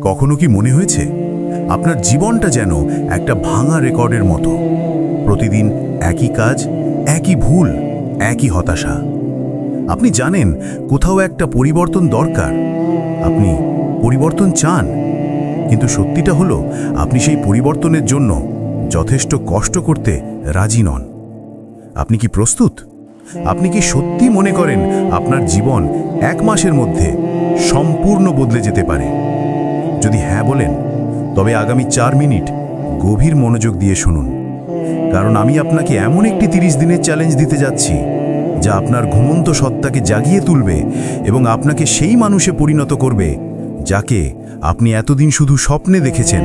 কখনো কি মনে হয়েছে আপনার জীবনটা যেন একটা ভাঙা রেকর্ডের মতো? প্রতিদিন একই কাজ, একই ভুল, একই হতাশা। আপনি জানেন কোথাও একটা পরিবর্তন দরকার, আপনি পরিবর্তন চান, কিন্তু সত্যিটা হলো আপনি সেই পরিবর্তনের জন্য যথেষ্ট কষ্ট করতে রাজি নন। আপনি কি প্রস্তুত? আপনি কি সত্যি মনে করেন আপনার জীবন 1 মাসের মধ্যে সম্পূর্ণ বদলে যেতে পারে? যদি হ্যাঁ বলেন, তবে আগামী 4 মিনিট গভীর মনোযোগ দিয়ে শুনুন, কারণ আমি আপনাকে এমন একটি 30 দিনের চ্যালেঞ্জ দিতে যাচ্ছি যা আপনার ঘুমন্ত সত্তাকে জাগিয়ে তুলবে এবং আপনাকে সেই মানুষে পরিণত করবে যাকে আপনি এতদিন শুধু স্বপ্নে দেখেছেন।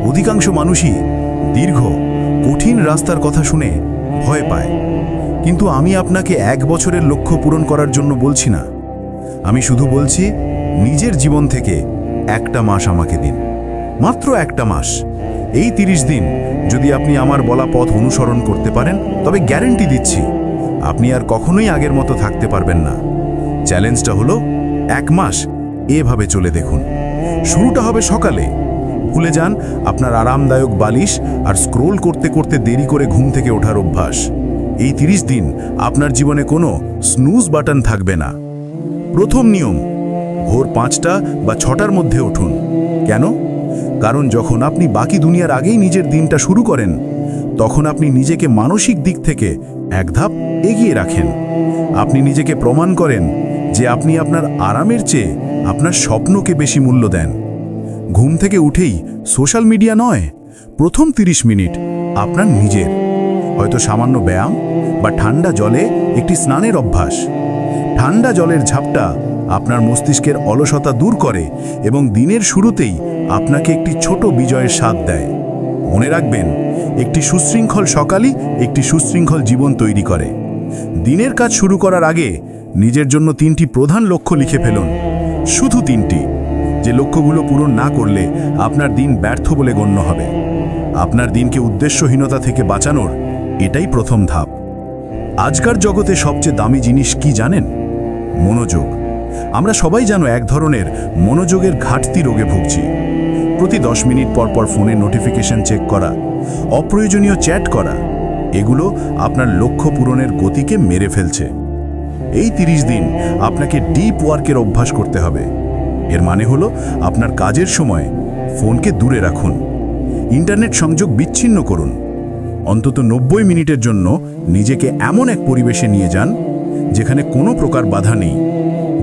অধিকাংশ মানুষই দীর্ঘ কঠিন রাস্তার কথা শুনে ভয় পায়, কিন্তু আমি আপনাকে 1 বছরের লক্ষ্য পূরণ করার জন্য বলছি না। আমি শুধু বলছি, নিজের জীবন থেকে 1টা মাস আমাকে দিন, মাত্র 1টা মাস। এই 30 দিন যদি আপনি আমার বলা পথ অনুসরণ করতে পারেন, তবে গ্যারান্টি দিচ্ছি আপনি আর কখনোই আগের মতো থাকতে পারবেন না। চ্যালেঞ্জটা হলো 1 মাস এভাবে চলে দেখুন। শুরুটা হবে সকালে। ভুলে যান আপনার আরামদায়ক বালিশ আর স্ক্রোল করতে করতে দেরি করে ঘুম থেকে ওঠার অভ্যাস। এই 30 দিন আপনার জীবনে কোনো স্নুজ বাটন থাকবে না। প্রথম নিয়ম, ভোর 5টা বা 6টার মধ্যে উঠুন। কেন? কারণ যখন আপনি বাকি দুনিয়ার আগেই নিজের দিনটা শুরু করেন, তখন আপনি নিজেকে মানসিক দিক থেকে 1 ধাপ এগিয়ে রাখেন। আপনি নিজেকে প্রমাণ করেন যে আপনি আপনার আরামের চেয়ে আপনার স্বপ্নকে বেশি মূল্য দেন। ঘুম থেকে উঠেই সোশ্যাল মিডিয়া নয়, প্রথম 30 মিনিট আপনার নিজের। হয়তো সামান্য ব্যায়াম বা ঠান্ডা জলে একটি স্নানের অভ্যাস। ঠান্ডা জলের ঝাপটা আপনার মস্তিষ্কের অলসতা দূর করে এবং দিনের শুরুতেই আপনাকে একটি ছোট বিজয়ের স্বাদ দেয়। মনে রাখবেন, একটি সুশৃঙ্খল সকালই একটি সুশৃঙ্খল জীবন তৈরি করে। দিনের কাজ শুরু করার আগে নিজের জন্য 3টি প্রধান লক্ষ্য লিখে ফেলুন, শুধু 3টি, যে লক্ষ্যগুলো পূরণ না করলে আপনার দিন ব্যর্থ বলে গণ্য হবে। আপনার দিনকে উদ্দেশ্যহীনতা থেকে বাঁচানোর এটাই প্রথম ধাপ। আজকার জগতে সবচেয়ে দামি জিনিস কি জানেন? মনোযোগ। আমরা সবাই জানো এক ধরনের মনোযোগের ঘাটতি রোগে ভুগছি। প্রতি 10 মিনিট পর পর ফোনের নোটিফিকেশন চেক করা, অপ্রয়োজনীয় চ্যাট করা, এগুলো আপনার লক্ষ্য পূরণের গতিকে মেরে ফেলছে। এই 30 দিন আপনাকে ডিপ ওয়ার্কের অভ্যাস করতে হবে। এর মানে হলো আপনার কাজের সময় ফোনকে দূরে রাখুন, ইন্টারনেট সংযোগ বিচ্ছিন্ন করুন। অন্তত 90 মিনিটের জন্য নিজেকে এমন এক পরিবেশে নিয়ে যান যেখানে কোনো প্রকার বাধা নেই,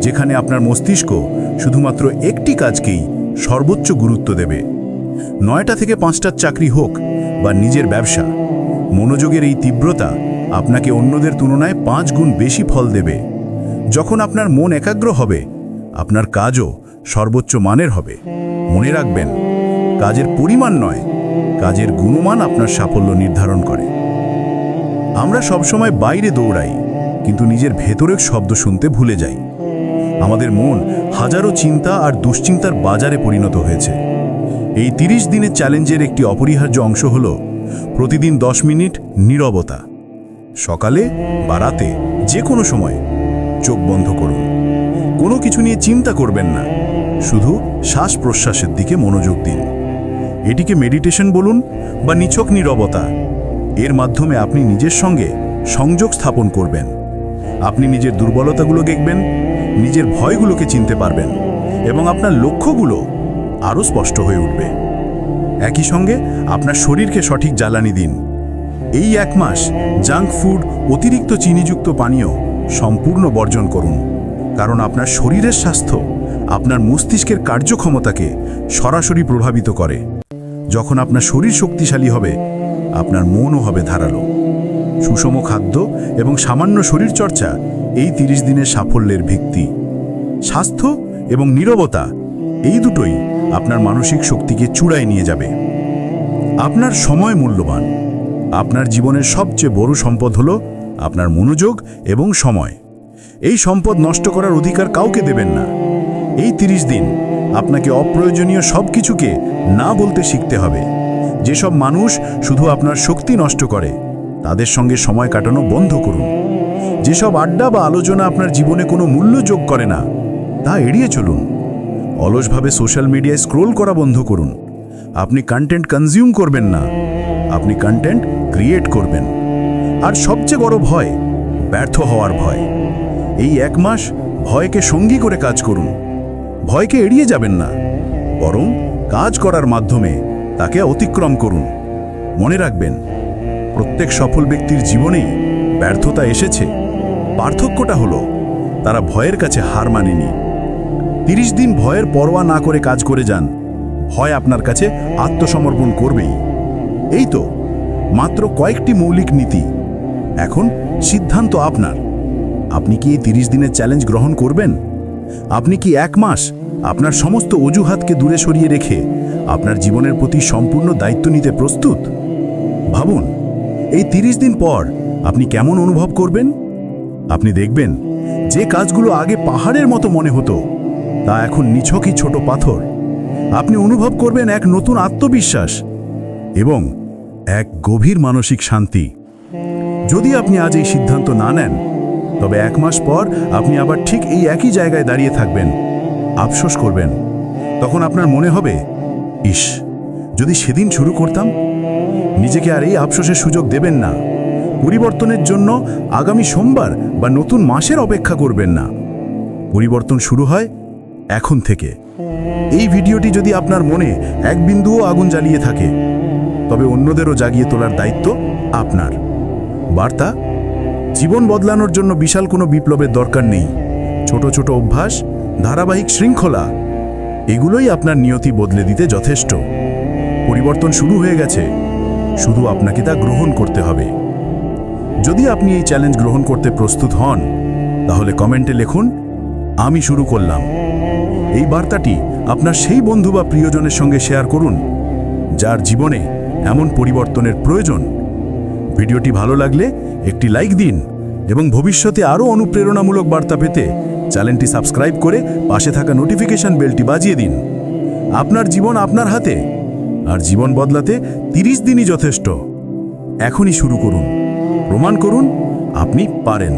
যেখানে আপনার মস্তিষ্ক শুধুমাত্র একটি কাজকেই সর্বোচ্চ গুরুত্ব দেবে। 9টা থেকে 5টার চাকরি হোক বা নিজের ব্যবসা, মনোযোগের এই তীব্রতা আপনাকে অন্যদের তুলনায় 5 গুণ বেশি ফল দেবে। যখন আপনার মন একাগ্র হবে, আপনার কাজও সর্বোচ্চ মানের হবে। মনে রাখবেন, কাজের পরিমাণ নয়, কাজের গুণমান আপনার সাফল্য নির্ধারণ করে। আমরা সবসময় বাইরে দৌড়াই, কিন্তু নিজের ভেতরের শব্দ শুনতে ভুলে যাই। আমাদের মন হাজারো চিন্তা আর দুশ্চিন্তার বাজারে পরিণত হয়েছে। এই 30 দিনের চ্যালেঞ্জের একটি অপরিহার্য অংশ হল প্রতিদিন 10 মিনিট নীরবতা। সকালে বা রাতে যে কোনো সময় চোখ বন্ধ করুন। কোনো কিছু নিয়ে চিন্তা করবেন না, শুধু শ্বাস প্রশ্বাসের দিকে মনোযোগ দিন। এটিকে মেডিটেশন বলুন বা নিছক নীরবতা। এর মাধ্যমে আপনি নিজের সঙ্গে সংযোগ স্থাপন করবেন। আপনি নিজের দুর্বলতাগুলো দেখবেন, নিজের ভয়গুলোকে চিনতে পারবেন এবং আপনার লক্ষ্যগুলো আরও স্পষ্ট হয়ে উঠবে। একই সঙ্গে আপনার শরীরকে সঠিক জ্বালানি দিন। এই 1 মাস জাঙ্ক ফুড, অতিরিক্ত চিনিযুক্ত পানীয় সম্পূর্ণ বর্জন করুন, কারণ আপনার শরীরের স্বাস্থ্য আপনার মস্তিষ্কের কার্যক্ষমতাকে সরাসরি প্রভাবিত করে। যখন আপনার শরীর শক্তিশালী হবে, আপনার মনও হবে ধারালো। সুষম খাদ্য এবং সামান্য শরীরচর্চা এই 30 দিনের সাফল্যের ভিত্তি। স্বাস্থ্য এবং নীরবতা, এই দুটোই আপনার মানসিক শক্তিকে চূড়ায় নিয়ে যাবে। আপনার সময় মূল্যবান। আপনার জীবনের সবচেয়ে বড় সম্পদ হলো আপনার মনোযোগ এবং সময়। এই সম্পদ নষ্ট করার অধিকার কাউকে দেবেন না। এই 30 দিন আপনাকে অপ্রয়োজনীয় সব কিছুকে না বলতে শিখতে হবে। যেসব মানুষ শুধু আপনার শক্তি নষ্ট করে, তাদের সঙ্গে সময় কাটানো বন্ধ করুন। যেসব আড্ডা বা আলোচনা আপনার জীবনে কোনো মূল্য যোগ করে না, তা এড়িয়ে চলুন। অলসভাবে সোশ্যাল মিডিয়ায় স্ক্রোল করা বন্ধ করুন। আপনি কন্টেন্ট কনজিউম করবেন না, আপনি কন্টেন্ট ক্রিয়েট করবেন। আর সবচেয়ে বড় ভয়, ব্যর্থ হওয়ার ভয়। এই 1 মাস ভয়কে সঙ্গী করে কাজ করুন। ভয়কে এড়িয়ে যাবেন না, বরং কাজ করার মাধ্যমে তাকে অতিক্রম করুন। মনে রাখবেন, প্রত্যেক সফল ব্যক্তির জীবনেই ব্যর্থতা এসেছে। পার্থক্যটা হলো তারা ভয়ের কাছে হার মানেনি। 30 দিন ভয়ের পরোয়া না করে কাজ করে যান, ভয় আপনার কাছে আত্মসমর্পণ করবেই। এই তো মাত্র কয়েকটি মৌলিক নীতি। এখন সিদ্ধান্ত আপনার। আপনি কি এই 30 দিনের চ্যালেঞ্জ গ্রহণ করবেন? আপনি কি 1 মাস আপনার সমস্ত অজুহাতকে দূরে সরিয়ে রেখে আপনার জীবনের প্রতি সম্পূর্ণ দায়িত্ব নিতে প্রস্তুত? ভাবুন, এই 30 দিন পর আপনি কেমন অনুভব করবেন? আপনি দেখবেন যে কাজগুলো আগে পাহাড়ের মতো মনে হতো, তা এখন নিছকই ছোট পাথর। আপনি অনুভব করবেন এক নতুন আত্মবিশ্বাস এবং এক গভীর মানসিক শান্তি। যদি আপনি আজ এই সিদ্ধান্ত না নেন, তবে 1 মাস পর আপনি আবার ঠিক এই একই জায়গায় দাঁড়িয়ে থাকবেন, আফসোস করবেন। তখন আপনার মনে হবে, ইস, যদি সেদিন শুরু করতাম। নিজেকে আর এই আফসোসের সুযোগ দেবেন না। পরিবর্তনের জন্য আগামী সোমবার বা নতুন মাসের অপেক্ষা করবেন না। পরিবর্তন শুরু হয় এখন থেকে। এই ভিডিওটি যদি আপনার মনে এক বিন্দুও আগুন জ্বালিয়ে থাকে, তবে অন্যদেরও জাগিয়ে তোলার দায়িত্ব আপনার। বার্তা: জীবন বদলানোর জন্য বিশাল কোনো বিপ্লবের দরকার নেই। ছোট ছোট অভ্যাস, ধারাবাহিক শৃঙ্খলা, এগুলোই আপনার নিয়তি বদলে দিতে যথেষ্ট। পরিবর্তন শুরু হয়ে গেছে, শুধু আপনাকে তা গ্রহণ করতে হবে। যদি আপনি এই চ্যালেঞ্জ গ্রহণ করতে প্রস্তুত হন, তাহলে কমেন্টে লিখুন, আমি শুরু করলাম। এই বার্তাটি আপনার সেই বন্ধু বা প্রিয়জনের সঙ্গে শেয়ার করুন, যার জীবনে এমন পরিবর্তনের প্রয়োজন। ভিডিওটি ভালো লাগলে একটি লাইক দিন এবং ভবিষ্যতে আরও অনুপ্রেরণামূলক বার্তা পেতে চ্যানেলটি সাবস্ক্রাইব করে পাশে থাকা নোটিফিকেশন বেলটি বাজিয়ে দিন। আপনার জীবন আপনার হাতে, আর জীবন বদলাতে 30 দিনই যথেষ্ট। এখনই শুরু করুন, প্রমাণ করুন আপনি পারেন।